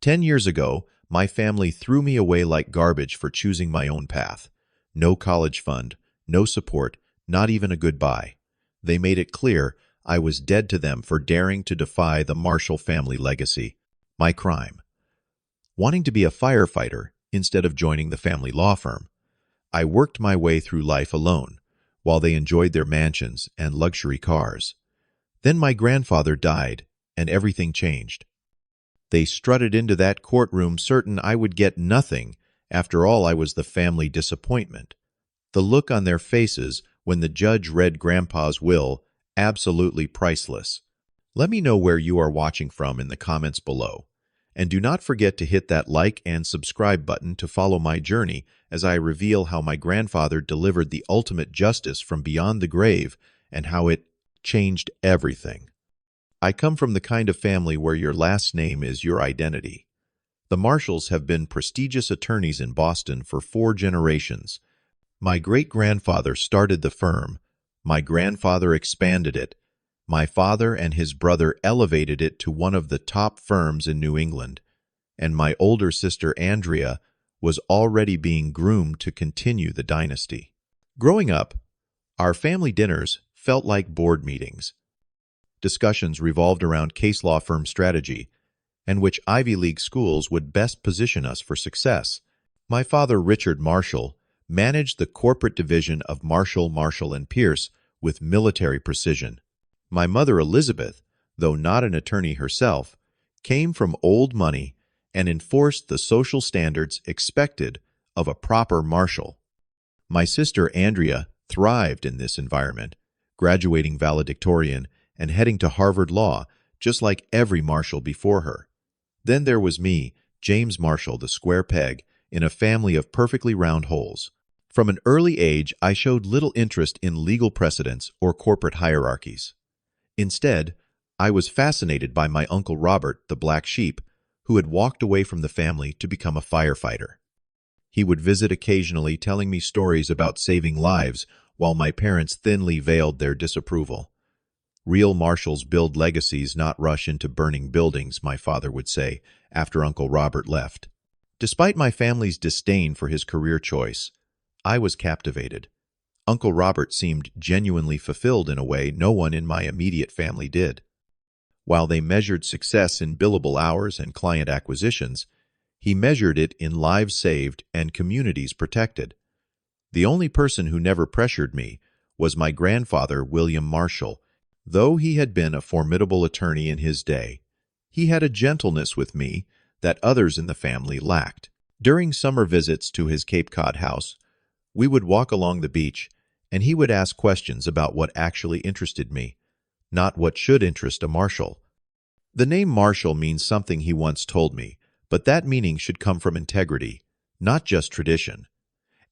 10 years ago, my family threw me away like garbage for choosing my own path. No college fund, no support, not even a goodbye. They made it clear I was dead to them for daring to defy the Marshall family legacy. My crime: wanting to be a firefighter instead of joining the family law firm. I worked my way through life alone, while they enjoyed their mansions and luxury cars. Then my grandfather died, and everything changed. They strutted into that courtroom certain I would get nothing. After all, I was the family disappointment. The look on their faces when the judge read Grandpa's will, absolutely priceless. Let me know where you are watching from in the comments below. And do not forget to hit that like and subscribe button to follow my journey as I reveal how my grandfather delivered the ultimate justice from beyond the grave and how it changed everything. I come from the kind of family where your last name is your identity. The Marshalls have been prestigious attorneys in Boston for 4 generations. My great-grandfather started the firm. My grandfather expanded it. My father and his brother elevated it to one of the top firms in New England. And my older sister Andrea was already being groomed to continue the dynasty. Growing up, our family dinners felt like board meetings. Discussions revolved around case law firm strategy and which Ivy League schools would best position us for success. My father, Richard Marshall, managed the corporate division of Marshall, Marshall & Pierce with military precision. My mother, Elizabeth, though not an attorney herself, came from old money and enforced the social standards expected of a proper marshal. My sister, Andrea, thrived in this environment, graduating valedictorian and heading to Harvard Law, just like every marshal before her. Then there was me, James Marshall, the square peg, in a family of perfectly round holes. From an early age, I showed little interest in legal precedents or corporate hierarchies. Instead, I was fascinated by my Uncle Robert, the black sheep, who had walked away from the family to become a firefighter. He would visit occasionally, telling me stories about saving lives, while my parents thinly veiled their disapproval. Real marshals build legacies, not rush into burning buildings, my father would say, after Uncle Robert left. Despite my family's disdain for his career choice, I was captivated. Uncle Robert seemed genuinely fulfilled in a way no one in my immediate family did. While they measured success in billable hours and client acquisitions, he measured it in lives saved and communities protected. The only person who never pressured me was my grandfather, William Marshall. Though he had been a formidable attorney in his day, he had a gentleness with me that others in the family lacked. During summer visits to his Cape Cod house, we would walk along the beach, and he would ask questions about what actually interested me, not what should interest a marshal. The name Marshall means something, he once told me, but that meaning should come from integrity, not just tradition.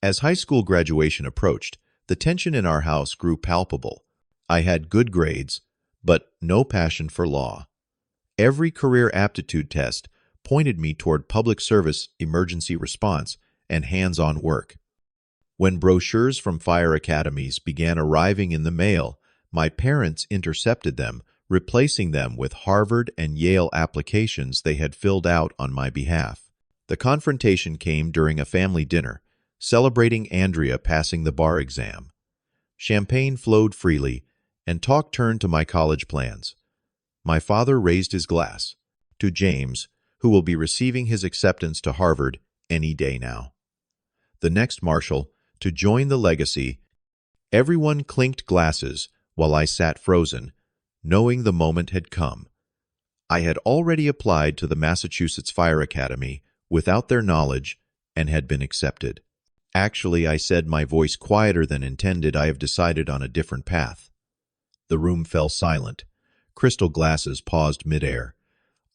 As high school graduation approached, the tension in our house grew palpable. I had good grades, but no passion for law. Every career aptitude test pointed me toward public service, emergency response, and hands-on work. When brochures from fire academies began arriving in the mail, my parents intercepted them, replacing them with Harvard and Yale applications they had filled out on my behalf. The confrontation came during a family dinner, celebrating Andrea passing the bar exam. Champagne flowed freely, and talk turned to my college plans. My father raised his glass to James, who will be receiving his acceptance to Harvard any day now. The next marshal to join the legacy. Everyone clinked glasses while I sat frozen, knowing the moment had come. I had already applied to the Massachusetts Fire Academy without their knowledge and had been accepted. Actually, I said, my voice quieter than intended, I have decided on a different path. The room fell silent. Crystal glasses paused midair.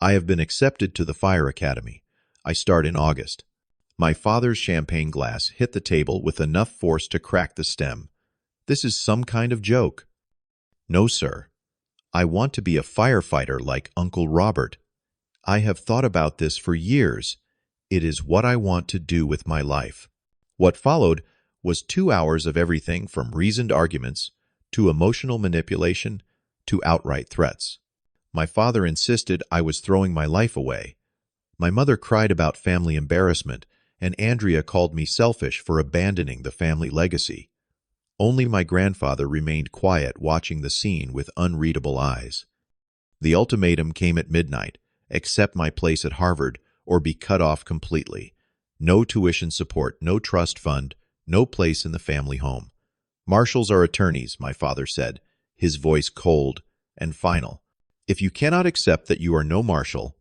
I have been accepted to the Fire Academy. I start in August. My father's champagne glass hit the table with enough force to crack the stem. This is some kind of joke. No, sir. I want to be a firefighter like Uncle Robert. I have thought about this for years. It is what I want to do with my life. What followed was 2 hours of everything from reasoned arguments to emotional manipulation to outright threats. My father insisted I was throwing my life away, My mother cried about family embarrassment, and Andrea called me selfish for abandoning the family legacy. Only my grandfather remained quiet, watching the scene with unreadable eyes. The ultimatum came at midnight: accept my place at Harvard or be cut off completely. No tuition support, no trust fund, no place in the family home. Marshals are attorneys, my father said, his voice cold and final. If you cannot accept that you are no marshal—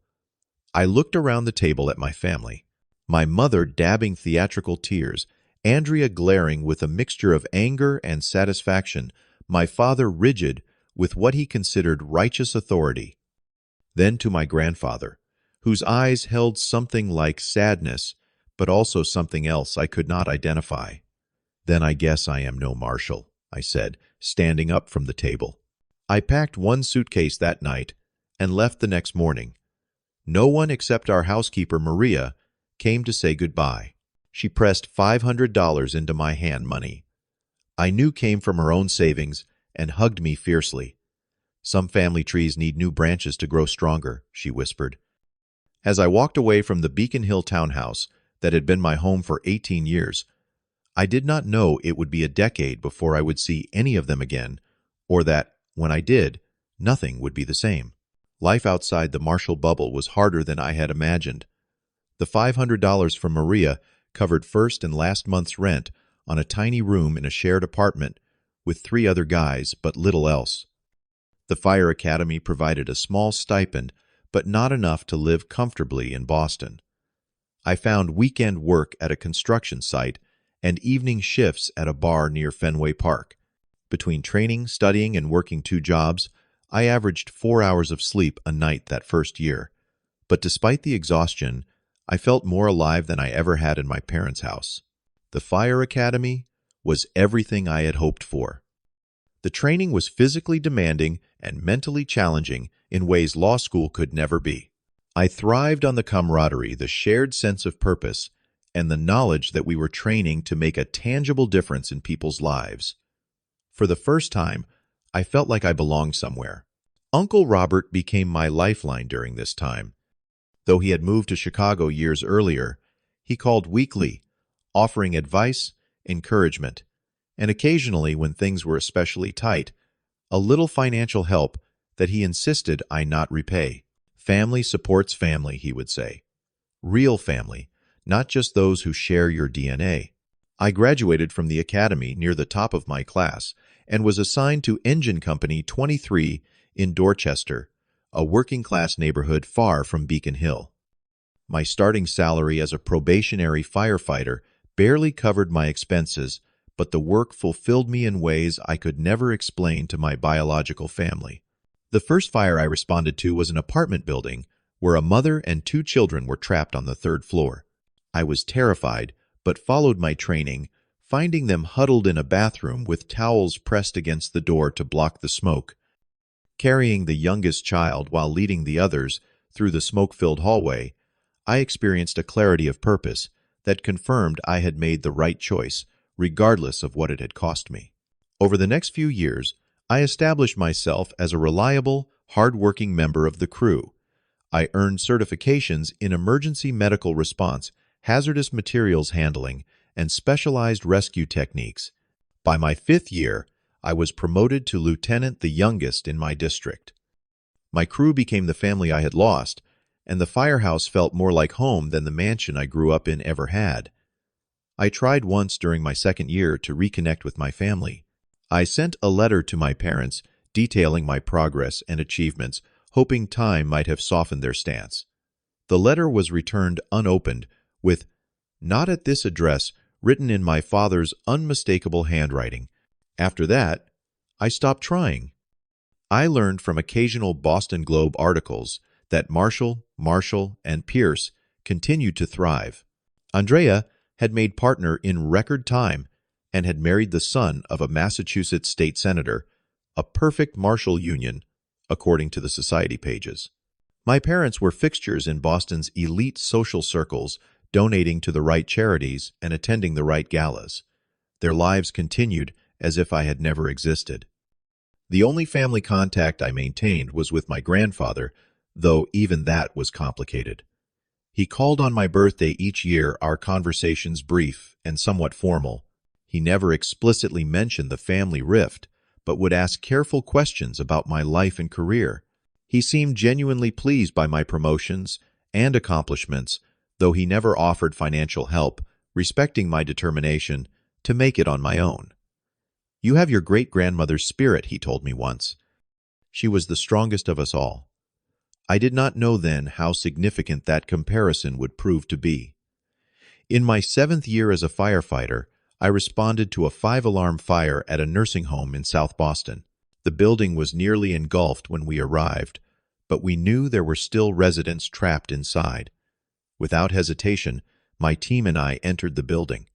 I looked around the table at my family, my mother dabbing theatrical tears, Andrea glaring with a mixture of anger and satisfaction, my father rigid with what he considered righteous authority. Then to my grandfather, whose eyes held something like sadness, but also something else I could not identify. Then I guess I am no marshal, I said, standing up from the table. I packed one suitcase that night and left the next morning. No one except our housekeeper, Maria, came to say goodbye. She pressed $500 into my hand, money I knew came from her own savings, and hugged me fiercely. Some family trees need new branches to grow stronger, she whispered. As I walked away from the Beacon Hill townhouse that had been my home for 18 years, I did not know it would be a decade before I would see any of them again, or that, when I did, nothing would be the same. Life outside the Marshall bubble was harder than I had imagined. The $500 from Maria covered first and last month's rent on a tiny room in a shared apartment with 3 other guys, but little else. The fire academy provided a small stipend, but not enough to live comfortably in Boston. I found weekend work at a construction site and evening shifts at a bar near Fenway Park. Between training, studying, and working 2 jobs, I averaged 4 hours of sleep a night that first year. But despite the exhaustion, I felt more alive than I ever had in my parents' house. The fire academy was everything I had hoped for. The training was physically demanding and mentally challenging in ways law school could never be. I thrived on the camaraderie, the shared sense of purpose, and the knowledge that we were training to make a tangible difference in people's lives. For the first time, I felt like I belonged somewhere. Uncle Robert became my lifeline during this time. Though he had moved to Chicago years earlier, he called weekly, offering advice, encouragement, and occasionally, when things were especially tight, a little financial help that he insisted I not repay. Family supports family, he would say. Real family, not just those who share your DNA. I graduated from the academy near the top of my class and was assigned to Engine Company 23 in Dorchester, a working-class neighborhood far from Beacon Hill. My starting salary as a probationary firefighter barely covered my expenses, but the work fulfilled me in ways I could never explain to my biological family. The first fire I responded to was an apartment building where a mother and 2 children were trapped on the 3rd floor. I was terrified, but followed my training, finding them huddled in a bathroom with towels pressed against the door to block the smoke. Carrying the youngest child while leading the others through the smoke-filled hallway, I experienced a clarity of purpose that confirmed I had made the right choice, regardless of what it had cost me. Over the next few years, I established myself as a reliable, hard-working member of the crew. I earned certifications in emergency medical response, hazardous materials handling, and specialized rescue techniques. By my 5th year, I was promoted to lieutenant, the youngest in my district. My crew became the family I had lost, and the firehouse felt more like home than the mansion I grew up in ever had. I tried once during my 2nd year to reconnect with my family. I sent a letter to my parents detailing my progress and achievements, hoping time might have softened their stance. The letter was returned unopened, with "Not at this address" written in my father's unmistakable handwriting. After that, I stopped trying. I learned from occasional Boston Globe articles that Marshall, and Pierce continued to thrive. Andrea had made partner in record time and had married the son of a Massachusetts state senator, a perfect Marshall union, according to the society pages. My parents were fixtures in Boston's elite social circles, donating to the right charities and attending the right galas. Their lives continued as if I had never existed. The only family contact I maintained was with my grandfather, though even that was complicated. He called on my birthday each year, our conversations brief and somewhat formal. He never explicitly mentioned the family rift, but would ask careful questions about my life and career. He seemed genuinely pleased by my promotions and accomplishments, though he never offered financial help, respecting my determination to make it on my own. "You have your great-grandmother's spirit," he told me once. "She was the strongest of us all." I did not know then how significant that comparison would prove to be. In my 7th year as a firefighter, I responded to a 5-alarm fire at a nursing home in South Boston. The building was nearly engulfed when we arrived, but we knew there were still residents trapped inside. Without hesitation, my team and I entered the building.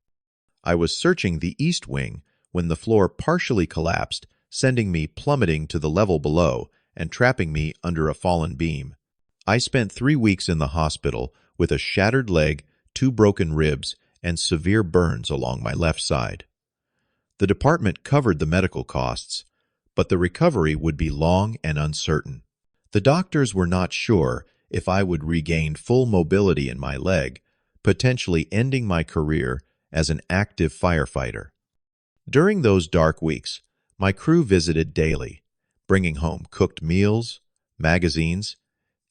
I was searching the east wing when the floor partially collapsed, sending me plummeting to the level below and trapping me under a fallen beam. I spent 3 weeks in the hospital with a shattered leg, 2 broken ribs, and severe burns along my left side. The department covered the medical costs, but the recovery would be long and uncertain. The doctors were not sure if I would regain full mobility in my leg, potentially ending my career as an active firefighter. During those dark weeks, my crew visited daily, bringing home cooked meals, magazines,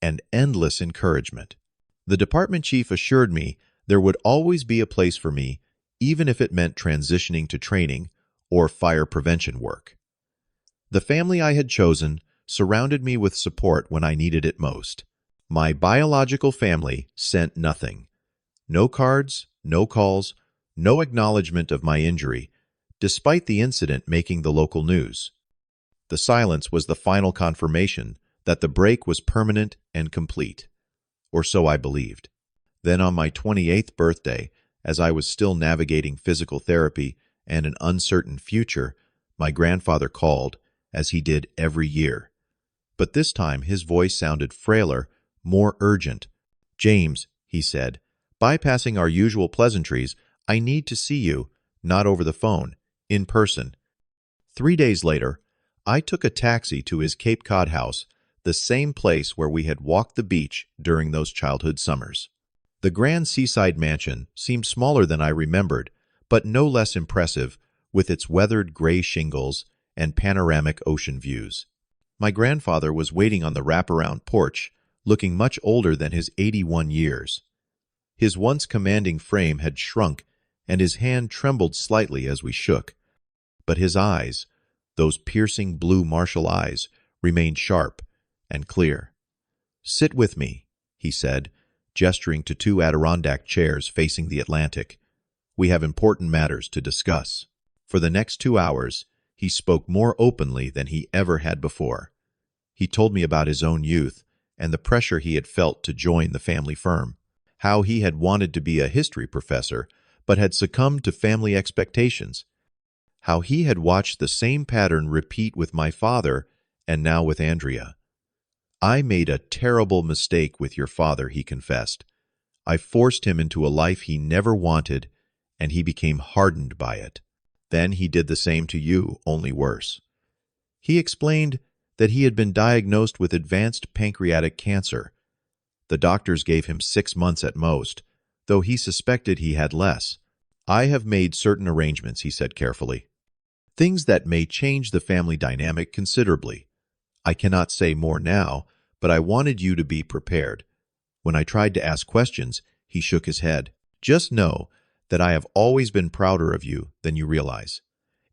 and endless encouragement. The department chief assured me there would always be a place for me, even if it meant transitioning to training or fire prevention work. The family I had chosen surrounded me with support when I needed it most. My biological family sent nothing. No cards, no calls, no acknowledgement of my injury, despite the incident making the local news. The silence was the final confirmation that the break was permanent and complete, or so I believed. Then on my 28th birthday, as I was still navigating physical therapy and an uncertain future, my grandfather called, as he did every year. But this time his voice sounded frailer, more urgent. "James," he said, bypassing our usual pleasantries, "I need to see you, not over the phone, in person." 3 days later, I took a taxi to his Cape Cod house, the same place where we had walked the beach during those childhood summers. The grand seaside mansion seemed smaller than I remembered, but no less impressive, with its weathered gray shingles and panoramic ocean views. My grandfather was waiting on the wraparound porch, looking much older than his 81 years. His once commanding frame had shrunk, and his hand trembled slightly as we shook. But his eyes, those piercing blue martial eyes, remained sharp and clear. "Sit with me," he said, gesturing to 2 Adirondack chairs facing the Atlantic. "We have important matters to discuss." For the next 2 hours, he spoke more openly than he ever had before. He told me about his own youth and the pressure he had felt to join the family firm, how he had wanted to be a history professor but had succumbed to family expectations, how he had watched the same pattern repeat with my father and now with Andrea. "I made a terrible mistake with your father," he confessed. "I forced him into a life he never wanted, and he became hardened by it. Then he did the same to you, only worse." He explained that he had been diagnosed with advanced pancreatic cancer. The doctors gave him 6 months at most, though he suspected he had less. "I have made certain arrangements," he said carefully. "Things that may change the family dynamic considerably. I cannot say more now, but I wanted you to be prepared." When I tried to ask questions, he shook his head. "Just know that I have always been prouder of you than you realize.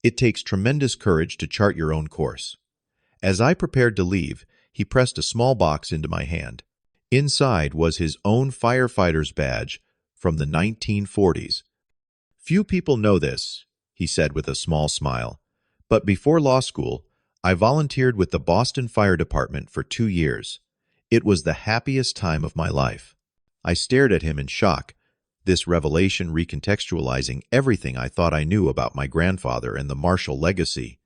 It takes tremendous courage to chart your own course." As I prepared to leave, he pressed a small box into my hand. Inside was his own firefighter's badge from the 1940s. "Few people know this," he said with a small smile, "but before law school, I volunteered with the Boston Fire Department for 2 years. It was the happiest time of my life." I stared at him in shock, this revelation recontextualizing everything I thought I knew about my grandfather and the Marshall legacy.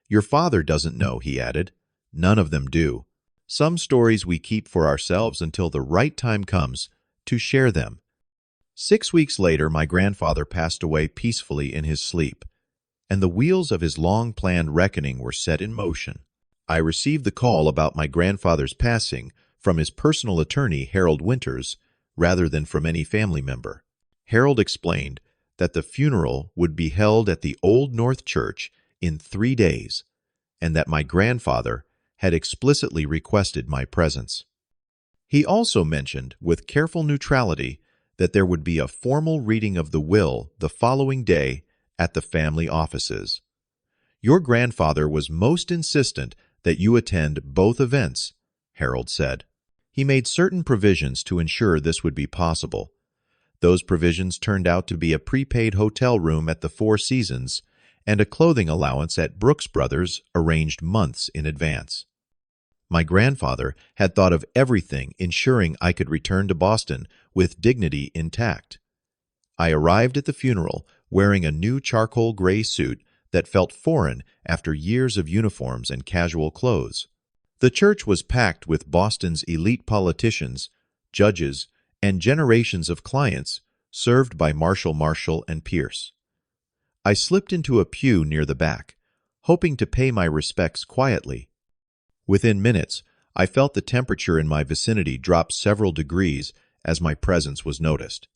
"Your father doesn't know," he added. "None of them do. Some stories we keep for ourselves until the right time comes to share them." 6 weeks later, my grandfather passed away peacefully in his sleep, and the wheels of his long-planned reckoning were set in motion. I received the call about my grandfather's passing from his personal attorney, Harold Winters, rather than from any family member. Harold explained that the funeral would be held at the Old North Church in 3 days, and that my grandfather had explicitly requested my presence. He also mentioned, with careful neutrality, that there would be a formal reading of the will the following day at the family offices. "Your grandfather was most insistent that you attend both events," Harold said. He made certain provisions to ensure this would be possible. Those provisions turned out to be a prepaid hotel room at the Four Seasons and a clothing allowance at Brooks Brothers arranged months in advance. My grandfather had thought of everything, ensuring I could return to Boston with dignity intact. I arrived at the funeral wearing a new charcoal gray suit that felt foreign after years of uniforms and casual clothes. The church was packed with Boston's elite politicians, judges, and generations of clients served by Marshall and Pierce. I slipped into a pew near the back, hoping to pay my respects quietly. Within minutes, I felt the temperature in my vicinity drop several degrees as my presence was noticed.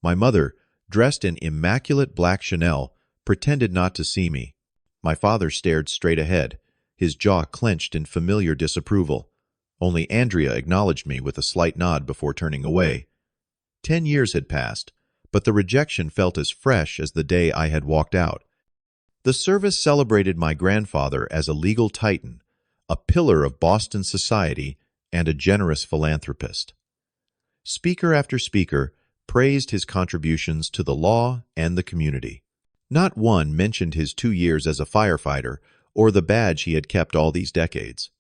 My mother, dressed in immaculate black Chanel, pretended not to see me. My father stared straight ahead, his jaw clenched in familiar disapproval. Only Andrea acknowledged me with a slight nod before turning away. 10 years had passed, but the rejection felt as fresh as the day I had walked out. The service celebrated my grandfather as a legal titan, a pillar of Boston society, and a generous philanthropist. Speaker after speaker praised his contributions to the law and the community. Not one mentioned his 2 years as a firefighter or the badge he had kept all these decades.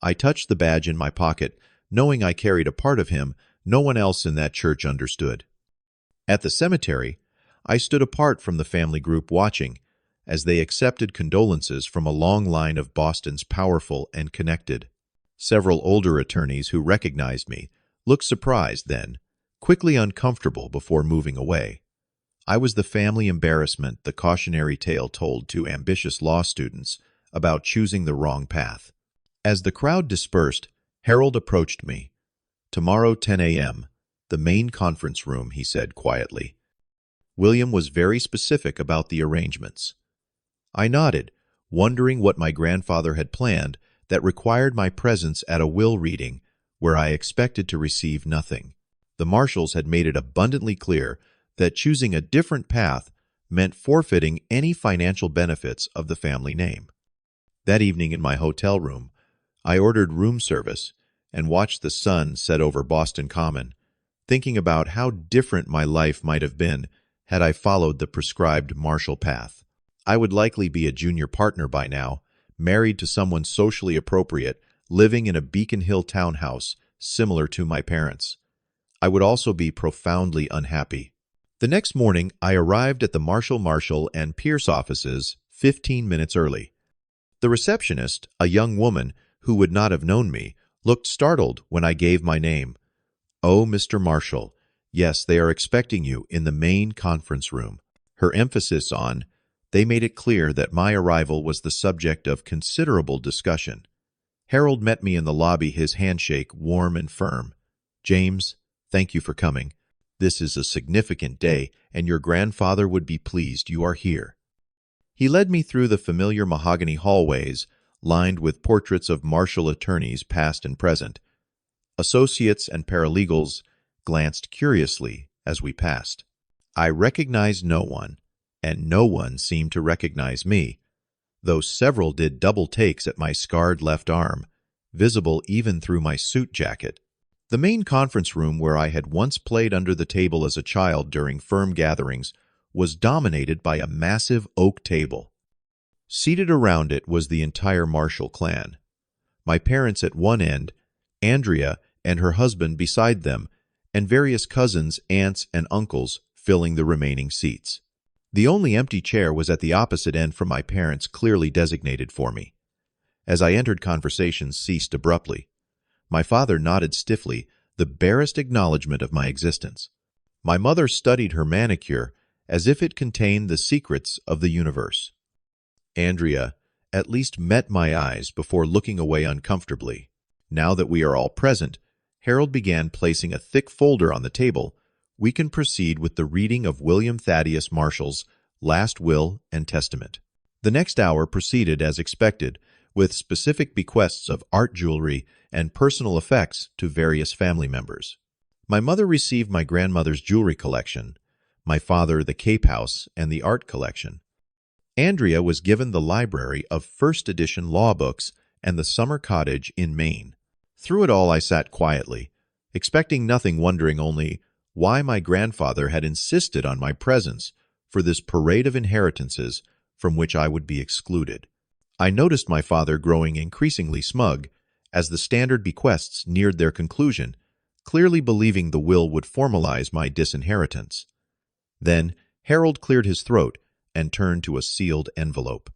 I touched the badge in my pocket, knowing I carried a part of him no one else in that church understood. At the cemetery, I stood apart from the family group watching as they accepted condolences from a long line of Boston's powerful and connected. Several older attorneys who recognized me looked surprised then, quickly uncomfortable before moving away. I was the family embarrassment the cautionary tale told to ambitious law students about choosing the wrong path. As the crowd dispersed, Harold approached me. "Tomorrow 10 a.m., the main conference room," he said quietly. William was very specific about the arrangements. I nodded, wondering what my grandfather had planned that required my presence at a will reading where I expected to receive nothing. The Marshalls had made it abundantly clear that choosing a different path meant forfeiting any financial benefits of the family name. That evening in my hotel room, I ordered room service and watched the sun set over Boston Common, thinking about how different my life might have been had I followed the prescribed Marshall path. I would likely be a junior partner by now, married to someone socially appropriate, living in a Beacon Hill townhouse similar to my parents. I would also be profoundly unhappy. The next morning, I arrived at the Marshall and Pierce offices 15 minutes early. The receptionist, a young woman who would not have known me, looked startled when I gave my name. "Oh, Mr. Marshall, yes, they are expecting you in the main conference room." Her emphasis on they made it clear that my arrival was the subject of considerable discussion. Harold met me in the lobby, his handshake warm and firm. "James, thank you for coming. This is a significant day, and your grandfather would be pleased you are here." He led me through the familiar mahogany hallways, lined with portraits of Marshall attorneys past and present. Associates and paralegals glanced curiously as we passed. I recognized no one, and no one seemed to recognize me, though several did double takes at my scarred left arm, visible even through my suit jacket. The main conference room, where I had once played under the table as a child during firm gatherings, was dominated by a massive oak table. Seated around it was the entire Marshall clan. My parents at one end, Andrea and her husband beside them, and various cousins, aunts, and uncles filling the remaining seats. The only empty chair was at the opposite end from my parents, clearly designated for me. As I entered, conversations ceased abruptly. My father nodded stiffly, the barest acknowledgement of my existence. My mother studied her manicure as if it contained the secrets of the universe. Andrea at least met my eyes before looking away uncomfortably. Now that we are all present, Harold began placing a thick folder on the table. We can proceed with the reading of William Thaddeus Marshall's last will and testament. The next hour proceeded as expected, with specific bequests of art jewelry and personal effects to various family members. My mother received my grandmother's jewelry collection, my father the Cape House and the art collection. Andrea was given the library of first edition law books and the summer cottage in Maine. Through it all I sat quietly, expecting nothing, wondering only why my grandfather had insisted on my presence for this parade of inheritances from which I would be excluded. I noticed my father growing increasingly smug as the standard bequests neared their conclusion, clearly believing the will would formalize my disinheritance. Then Harold cleared his throat and turned to a sealed envelope.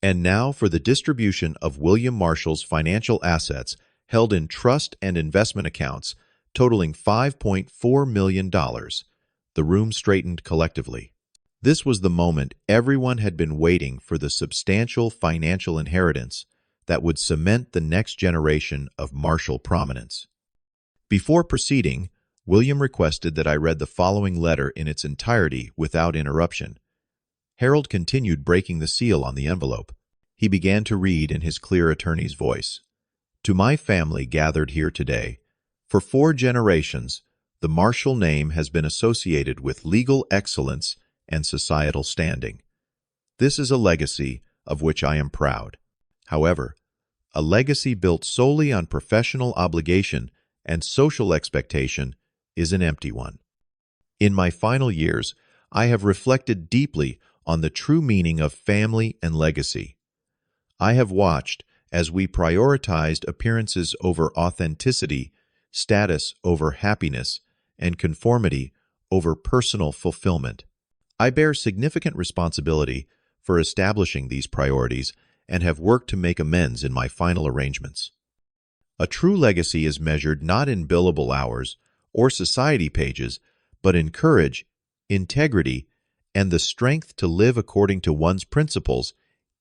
And now for the distribution of William Marshall's financial assets held in trust and investment accounts totaling $5.4 million. The room straightened collectively. This was the moment everyone had been waiting for, the substantial financial inheritance that would cement the next generation of Marshall prominence. Before proceeding, William requested that I read the following letter in its entirety without interruption. Harold continued breaking the seal on the envelope. He began to read in his clear attorney's voice. To my family gathered here today, for 4 generations, the Marshall name has been associated with legal excellence and societal standing. This is a legacy of which I am proud. However, a legacy built solely on professional obligation and social expectation is an empty one. In my final years, I have reflected deeply on the true meaning of family and legacy. I have watched as we prioritized appearances over authenticity, status over happiness, and conformity over personal fulfillment. I bear significant responsibility for establishing these priorities and have worked to make amends in my final arrangements. A true legacy is measured not in billable hours or society pages, but in courage, integrity, and the strength to live according to one's principles,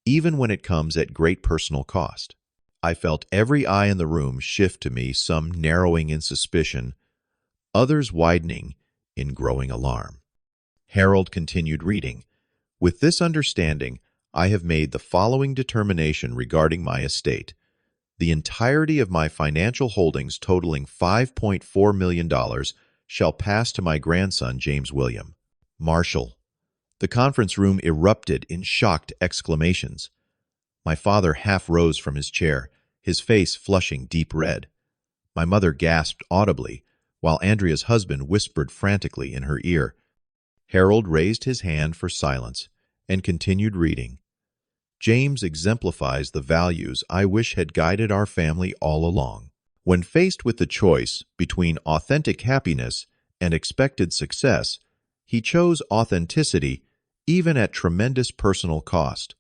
even when it comes at great personal cost. I felt every eye in the room shift to me, some narrowing in suspicion, others widening in growing alarm. Harold continued reading. With this understanding, I have made the following determination regarding my estate. The entirety of my financial holdings totaling $5.4 million shall pass to my grandson, James William Marshall. The conference room erupted in shocked exclamations. My father half rose from his chair, his face flushing deep red. My mother gasped audibly, while Andrea's husband whispered frantically in her ear. Harold raised his hand for silence and continued reading. James exemplifies the values I wish had guided our family all along. When faced with the choice between authentic happiness and expected success, he chose authenticity even at tremendous personal cost.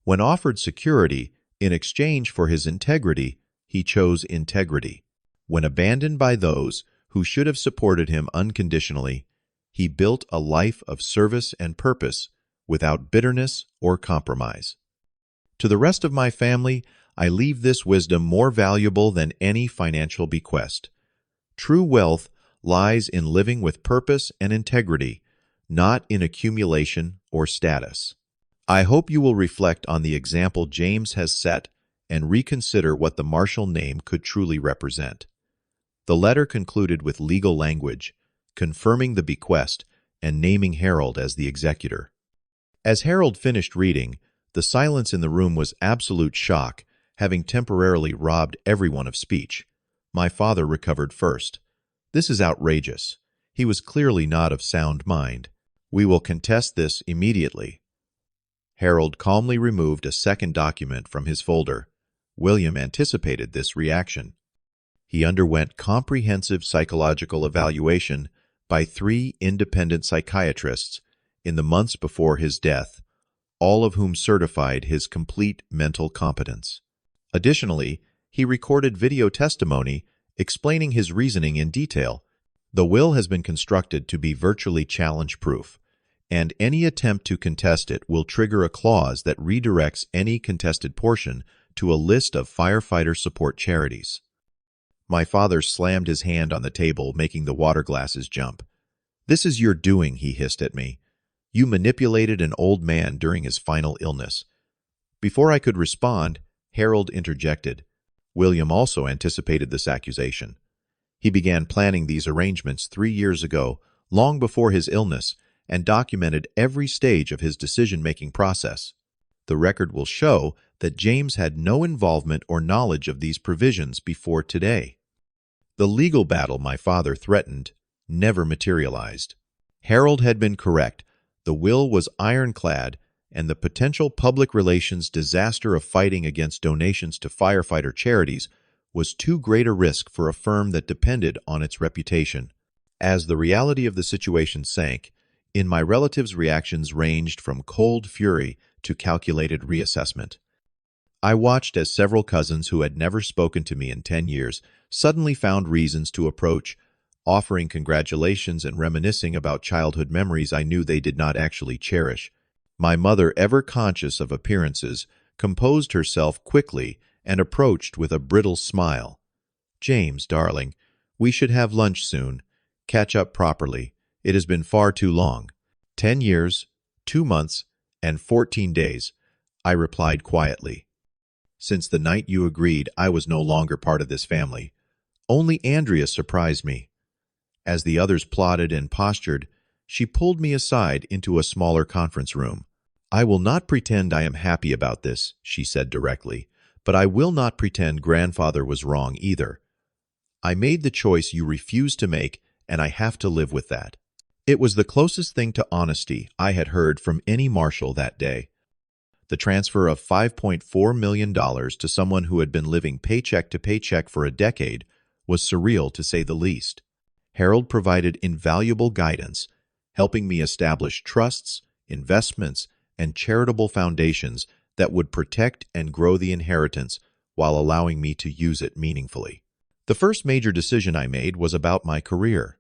When offered security in exchange for his integrity, he chose integrity. When abandoned by those who should have supported him unconditionally, he built a life of service and purpose without bitterness or compromise. To the rest of my family, I leave this wisdom more valuable than any financial bequest. True wealth lies in living with purpose and integrity, not in accumulation or status. I hope you will reflect on the example James has set and reconsider what the Marshall name could truly represent. The letter concluded with legal language, confirming the bequest and naming Harold as the executor. As Harold finished reading, the silence in the room was absolute shock, having temporarily robbed everyone of speech. My father recovered first. This is outrageous. He was clearly not of sound mind. We will contest this immediately. Harold calmly removed a second document from his folder. William anticipated this reaction. He underwent comprehensive psychological evaluation by 3 independent psychiatrists in the months before his death, all of whom certified his complete mental competence. Additionally, he recorded video testimony explaining his reasoning in detail. The will has been constructed to be virtually challenge-proof, and any attempt to contest it will trigger a clause that redirects any contested portion to a list of firefighter support charities. My father slammed his hand on the table, making the water glasses jump. "This is your doing," he hissed at me. "You manipulated an old man during his final illness." Before I could respond, Harold interjected. William also anticipated this accusation. He began planning these arrangements 3 years ago, long before his illness, and documented every stage of his decision-making process. The record will show that James had no involvement or knowledge of these provisions before today. The legal battle my father threatened never materialized. Harold had been correct. The will was ironclad, and the potential public relations disaster of fighting against donations to firefighter charities was too great a risk for a firm that depended on its reputation. As the reality of the situation sank, my relatives' reactions ranged from cold fury to calculated reassessment. I watched as several cousins who had never spoken to me in 10 years suddenly found reasons to approach, offering congratulations and reminiscing about childhood memories I knew they did not actually cherish. My mother, ever conscious of appearances, composed herself quickly and approached with a brittle smile. "James, darling, we should have lunch soon. Catch up properly. It has been far too long." 10 years, 2 months, and 14 days, I replied quietly. "Since the night you agreed, I was no longer part of this family. Only Andrea surprised me." As the others plotted and postured, she pulled me aside into a smaller conference room. "I will not pretend I am happy about this," she said directly, "but I will not pretend grandfather was wrong either. I made the choice you refused to make, and I have to live with that." It was the closest thing to honesty I had heard from any marshal that day. The transfer of $5.4 million to someone who had been living paycheck to paycheck for a decade was surreal, to say the least. Harold provided invaluable guidance, helping me establish trusts, investments, and charitable foundations that would protect and grow the inheritance while allowing me to use it meaningfully. The first major decision I made was about my career.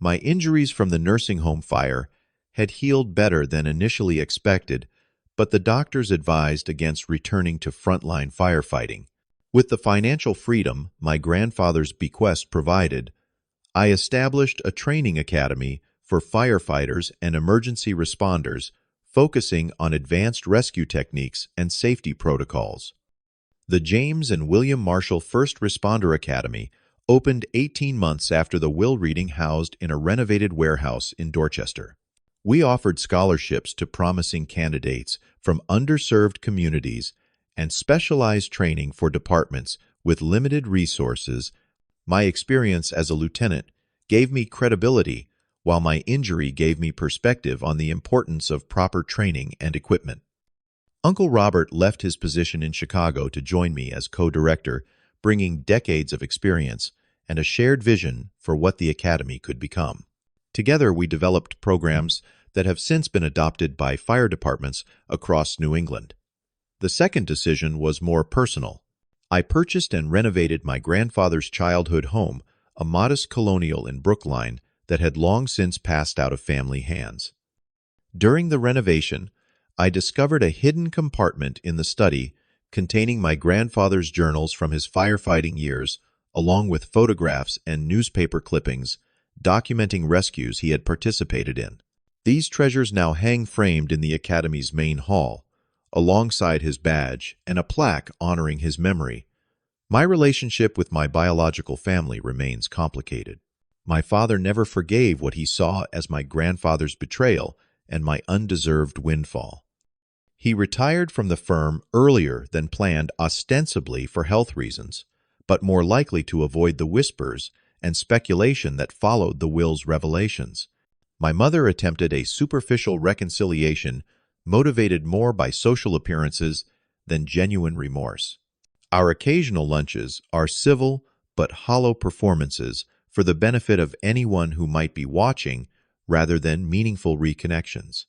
My injuries from the nursing home fire had healed better than initially expected, but the doctors advised against returning to frontline firefighting. With the financial freedom my grandfather's bequest provided, I established a training academy for firefighters and emergency responders, focusing on advanced rescue techniques and safety protocols. The James and William Marshall First Responder Academy opened 18 months after the will reading, housed in a renovated warehouse in Dorchester. We offered scholarships to promising candidates from underserved communities and specialized training for departments with limited resources. My experience as a lieutenant gave me credibility, while my injury gave me perspective on the importance of proper training and equipment. Uncle Robert left his position in Chicago to join me as co-director, bringing decades of experience and a shared vision for what the academy could become. Together, we developed programs that have since been adopted by fire departments across New England. The second decision was more personal. I purchased and renovated my grandfather's childhood home, a modest colonial in Brookline that had long since passed out of family hands. During the renovation, I discovered a hidden compartment in the study containing my grandfather's journals from his firefighting years, along with photographs and newspaper clippings documenting rescues he had participated in. These treasures now hang framed in the Academy's main hall, alongside his badge and a plaque honoring his memory. My relationship with my biological family remains complicated. My father never forgave what he saw as my grandfather's betrayal and my undeserved windfall. He retired from the firm earlier than planned, ostensibly for health reasons, but more likely to avoid the whispers and speculation that followed the will's revelations. My mother attempted a superficial reconciliation motivated more by social appearances than genuine remorse. Our occasional lunches are civil but hollow performances for the benefit of anyone who might be watching rather than meaningful reconnections.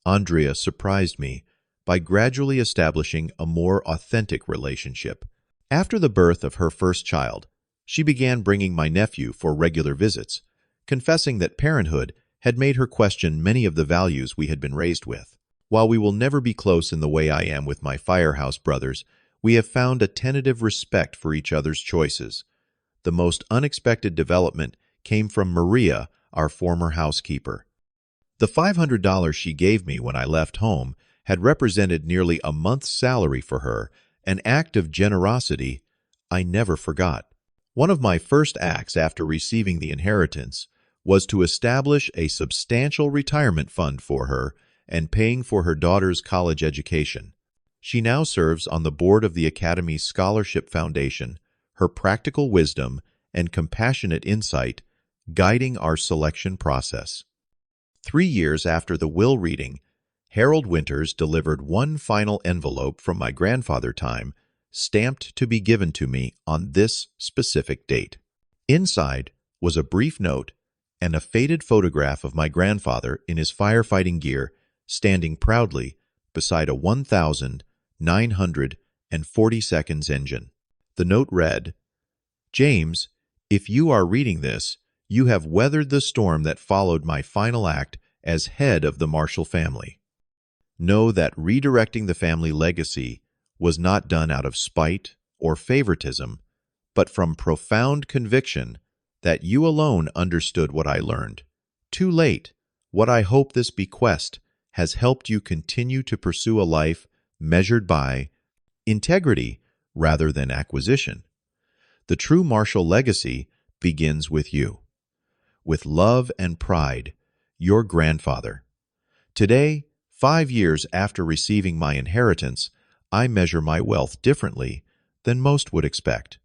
Andrea surprised me by gradually establishing a more authentic relationship. After the birth of her first child, she began bringing my nephew for regular visits, confessing that parenthood had made her question many of the values we had been raised with. While we will never be close in the way I am with my firehouse brothers, we have found a tentative respect for each other's choices. the most unexpected development came from Maria, our former housekeeper. The $500 she gave me when I left home had represented nearly a month's salary for her, an act of generosity I never forgot. One of my first acts after receiving the inheritance was to establish a substantial retirement fund for her and paying for her daughter's college education. She now serves on the board of the Academy's Scholarship Foundation, her practical wisdom and compassionate insight guiding our selection process. 3 years after the will reading, Harold Winters delivered one final envelope from my grandfather time, stamped to be given to me on this specific date. Inside was a brief note and a faded photograph of my grandfather in his firefighting gear, standing proudly beside a 1,940 engine. The note read, "James, if you are reading this, you have weathered the storm that followed my final act as head of the Marshall family. Know that redirecting the family legacy was not done out of spite or favoritism, but from profound conviction that you alone understood what I learned. Too late, what I hope this bequest has helped you continue to pursue a life measured by integrity rather than acquisition. The true Marshall legacy begins with you. With love and pride, your grandfather." Today, 5 years after receiving my inheritance, I measure my wealth differently than most would expect.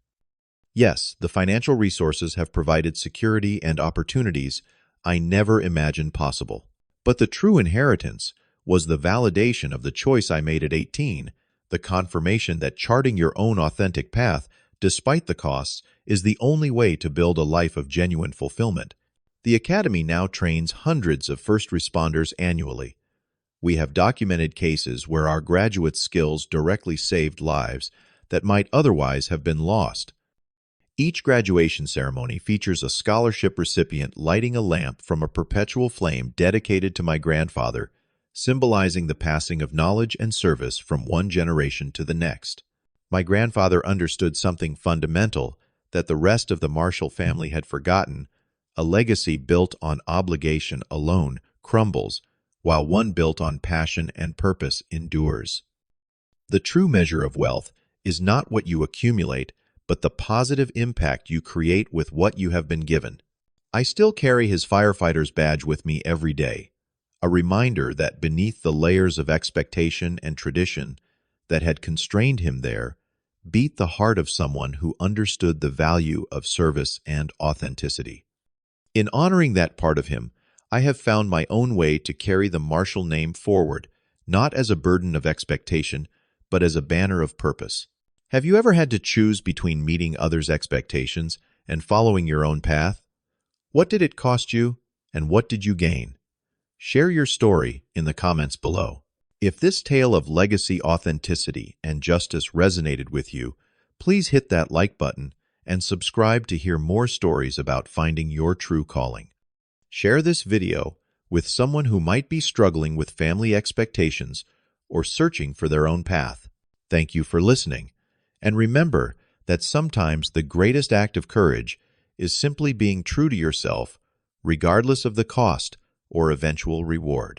Yes, the financial resources have provided security and opportunities I never imagined possible. But the true inheritance was the validation of the choice I made at 18, the confirmation that charting your own authentic path, despite the costs, is the only way to build a life of genuine fulfillment. The Academy now trains hundreds of first responders annually. We have documented cases where our graduates' skills directly saved lives that might otherwise have been lost. Each graduation ceremony features a scholarship recipient lighting a lamp from a perpetual flame dedicated to my grandfather, symbolizing the passing of knowledge and service from one generation to the next. My grandfather understood something fundamental that the rest of the Marshall family had forgotten: a legacy built on obligation alone crumbles, while one built on passion and purpose endures. The true measure of wealth is not what you accumulate, but the positive impact you create with what you have been given. I still carry his firefighter's badge with me every day, a reminder that beneath the layers of expectation and tradition that had constrained him there, beat the heart of someone who understood the value of service and authenticity. In honoring that part of him, I have found my own way to carry the Marshall name forward, not as a burden of expectation, but as a banner of purpose. Have you ever had to choose between meeting others' expectations and following your own path? What did it cost you, and what did you gain? Share your story in the comments below. If this tale of legacy, authenticity, and justice resonated with you, please hit that like button and subscribe to hear more stories about finding your true calling. Share this video with someone who might be struggling with family expectations or searching for their own path. Thank you for listening, and remember that sometimes the greatest act of courage is simply being true to yourself, regardless of the cost or eventual reward.